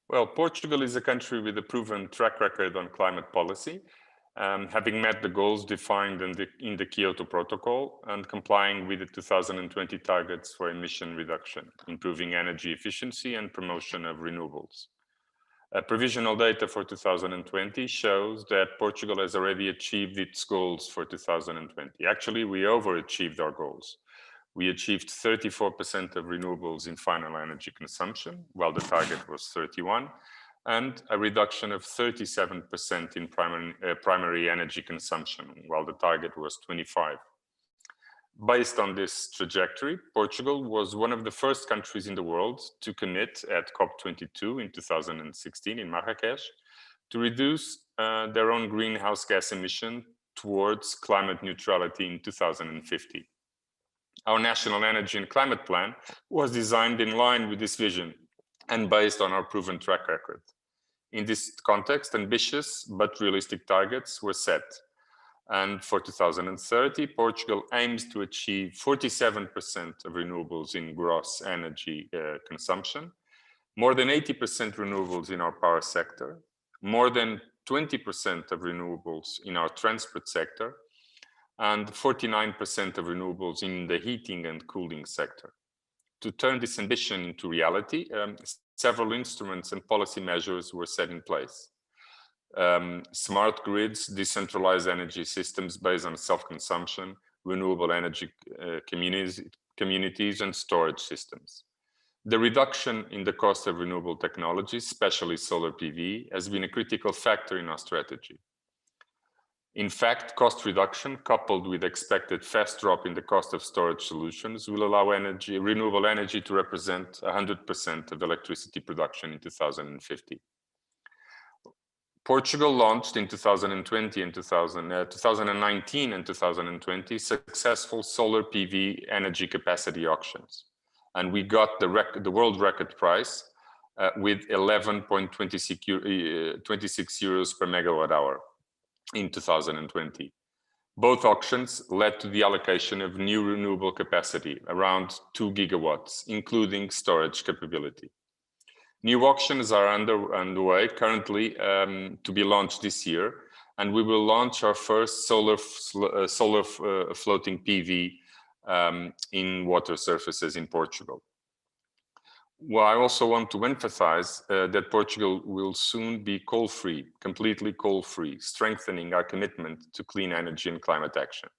Well, Portugal is a country with a proven track record on climate policy, having met the goals defined in the Kyoto Protocol and complying with the 2020 targets for emission reduction, improving energy efficiency and promotion of renewables. Provisional data for 2020 shows that Portugal has already achieved its goals for 2020. Actually, we overachieved our goals. We achieved 34% of renewables in final energy consumption, while the target was 31%, and a reduction of 37% in primary energy consumption, while the target was 25%. Based on this trajectory, Portugal was one of the first countries in the world to commit at COP22 in 2016 in Marrakesh to reduce their own greenhouse gas emission towards climate neutrality in 2050. Our National Energy and Climate Plan was designed in line with this vision and based on our proven track record. In this context, ambitious but realistic targets were set. And for 2030, Portugal aims to achieve 47% of renewables in gross energy consumption, more than 80% renewables in our power sector, more than 20% of renewables in our transport sector, and 49% of renewables in the heating and cooling sector. To turn this ambition into reality, several instruments and policy measures were set in place. Smart grids, decentralized energy systems based on self-consumption, renewable energy communities, and storage systems. The reduction in the cost of renewable technologies, especially solar PV, has been a critical factor in our strategy. In fact, cost reduction coupled with expected fast drop in the cost of storage solutions will allow renewable energy to represent 100% of electricity production in 2050. Portugal launched in 2019 and 2020 successful solar PV energy capacity auctions. And we got the world record price with 11.26 euros per megawatt hour in 2020. Both auctions led to the allocation of new renewable capacity, around 2 gigawatts, including storage capability. New auctions are underway currently to be launched this year, and we will launch our first solar floating PV in water surfaces in Portugal. Well, I also want to emphasize that Portugal will soon be coal-free, completely coal-free, strengthening our commitment to clean energy and climate action,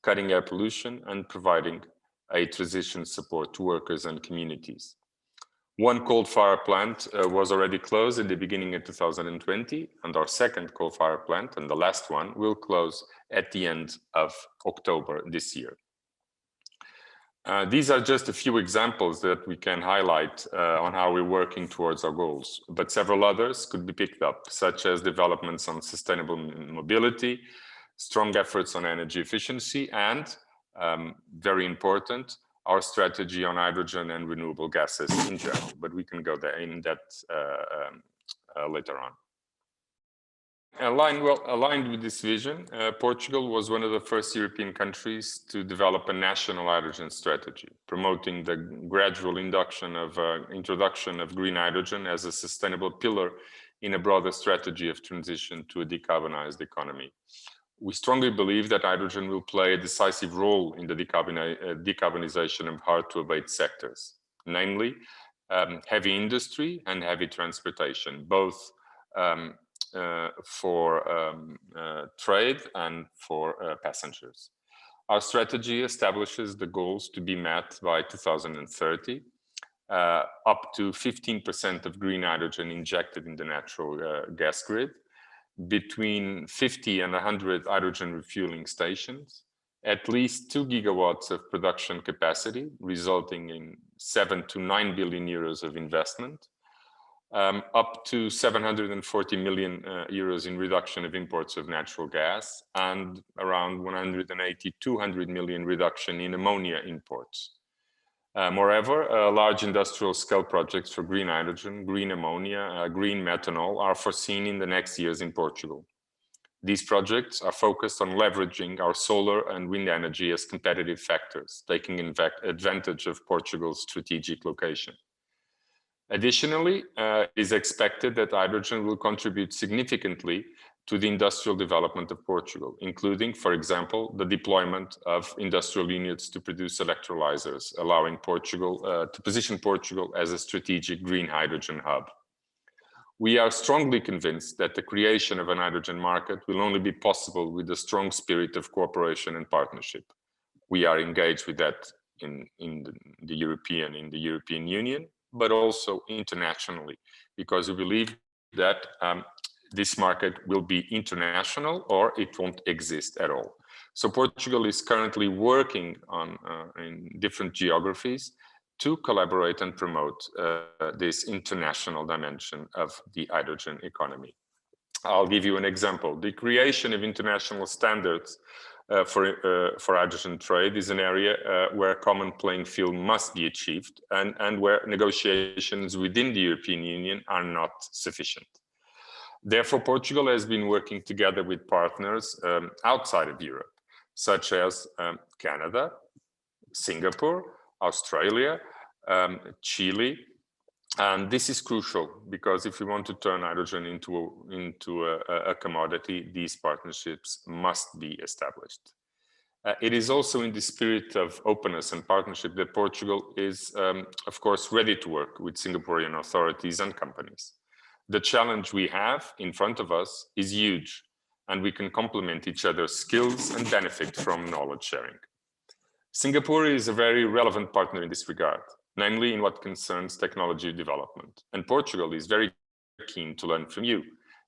cutting air pollution and providing a transition support to workers and communities. One coal-fired plant was already closed at the beginning of 2020, and our second coal-fired plant, and the last one, will close at the end of October this year. These are just a few examples that we can highlight on how we're working towards our goals, but several others could be picked up, such as developments on sustainable mobility, strong efforts on energy efficiency, and, very important, our strategy on hydrogen and renewable gases in general, but we can go there in that later on. Aligned with this vision, Portugal was one of the first European countries to develop a national hydrogen strategy, promoting the gradual introduction of green hydrogen as a sustainable pillar in a broader strategy of transition to a decarbonized economy. We strongly believe that hydrogen will play a decisive role in the decarbonization of hard-to-abate sectors, namely heavy industry and heavy transportation, both for trade and for passengers. Our strategy establishes the goals to be met by 2030, up to 15% of green hydrogen injected in the natural gas grid, between 50 and 100 hydrogen refueling stations, at least 2 gigawatts of production capacity, resulting in 7 to 9 billion euros of investment, up to 740 million euros in reduction of imports of natural gas, and around 180-200 million reduction in ammonia imports. Moreover, large industrial scale projects for green hydrogen, green ammonia, green methanol are foreseen in the next years in Portugal. These projects are focused on leveraging our solar and wind energy as competitive factors, taking advantage of Portugal's strategic location. Additionally, it is expected that hydrogen will contribute significantly to the industrial development of Portugal, including, for example, the deployment of industrial units to produce electrolyzers, allowing Portugal to position Portugal as a strategic green hydrogen hub. We are strongly convinced that the creation of an hydrogen market will only be possible with a strong spirit of cooperation and partnership. We are engaged with that in the European Union, but also internationally, because we believe that this market will be international or it won't exist at all. So Portugal is currently working on in different geographies to collaborate and promote this international dimension of the hydrogen economy. I'll give you an example. The creation of international standards for hydrogen trade is an area where a common playing field must be achieved and where negotiations within the European Union are not sufficient. Therefore, Portugal has been working together with partners outside of Europe, such as Canada, Singapore, Australia, Chile. And this is crucial because if we want to turn hydrogen into a commodity, these partnerships must be established. It is also in the spirit of openness and partnership that Portugal is, of course, ready to work with Singaporean authorities and companies. The challenge we have in front of us is huge, and we can complement each other's skills and benefit from knowledge sharing. Singapore is a very relevant partner in this regard, namely in what concerns technology development. And Portugal is very keen to learn from you,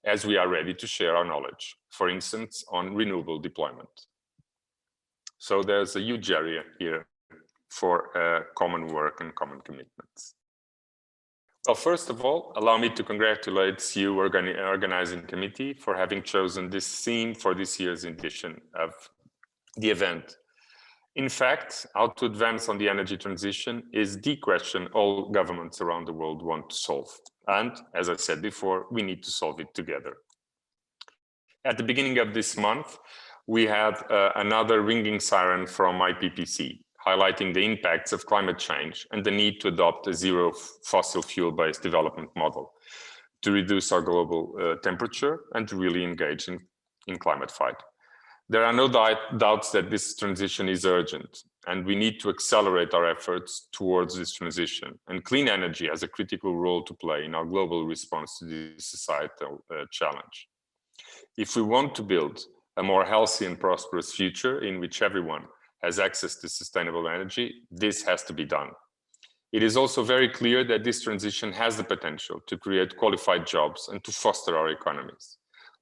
as we are ready to share our knowledge, for instance, on renewable deployment. So there's a huge area here for common work and common commitments. Well, first of all, allow me to congratulate SIEW Organizing Committee for having chosen this theme for this year's edition of the event. In fact, how to advance on the energy transition is the question all governments around the world want to solve. And as I said before, we need to solve it together. At the beginning of this month, we had another ringing siren from IPPC, highlighting the impacts of climate change and the need to adopt a zero fossil fuel-based development model to reduce our global temperature and to really engage in climate fight. There are no doubts that this transition is urgent, and we need to accelerate our efforts towards this transition. And clean energy has a critical role to play in our global response to this societal challenge. If we want to build a more healthy and prosperous future in which everyone has access to sustainable energy, this has to be done. It is also very clear that this transition has the potential to create qualified jobs and to foster our economies.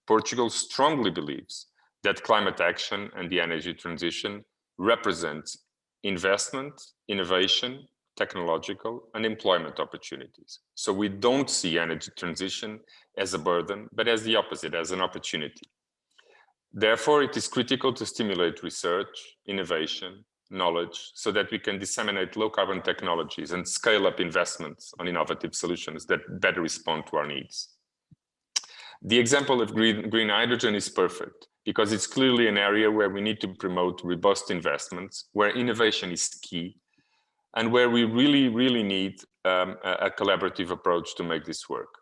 Portugal strongly believes that climate action and the energy transition represents investment, innovation, technological, and employment opportunities. So we don't see energy transition as a burden, but as the opposite, as an opportunity. Therefore, it is critical to stimulate research, innovation, knowledge, so that we can disseminate low-carbon technologies and scale up investments on innovative solutions that better respond to our needs. The example of green hydrogen is perfect, because it's clearly an area where we need to promote robust investments, where innovation is key, and where we really need a collaborative approach to make this work.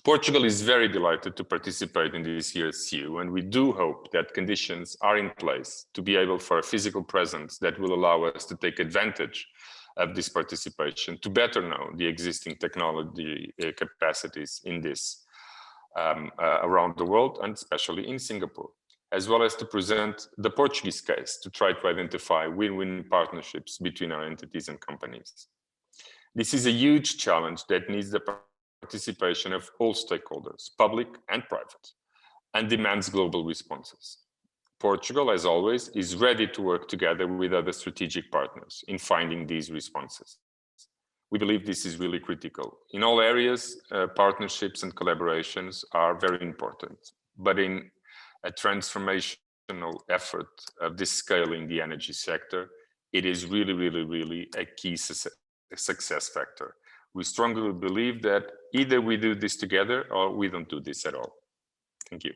Portugal is very delighted to participate in this year's SIEW, and we do hope that conditions are in place to be able for a physical presence that will allow us to take advantage of this participation, to better know the existing technology capacities in this around the world, and especially in Singapore, as well as to present the Portuguese case to try to identify win-win partnerships between our entities and companies. This is a huge challenge that needs the participation of all stakeholders, public and private, and demands global responses. Portugal, as always, is ready to work together with other strategic partners in finding these responses. We believe this is really critical. In all areas, partnerships and collaborations are very important, but in a transformational effort of this scale in the energy sector, it is really a key success factor. We strongly believe that either we do this together or we don't do this at all. Thank you.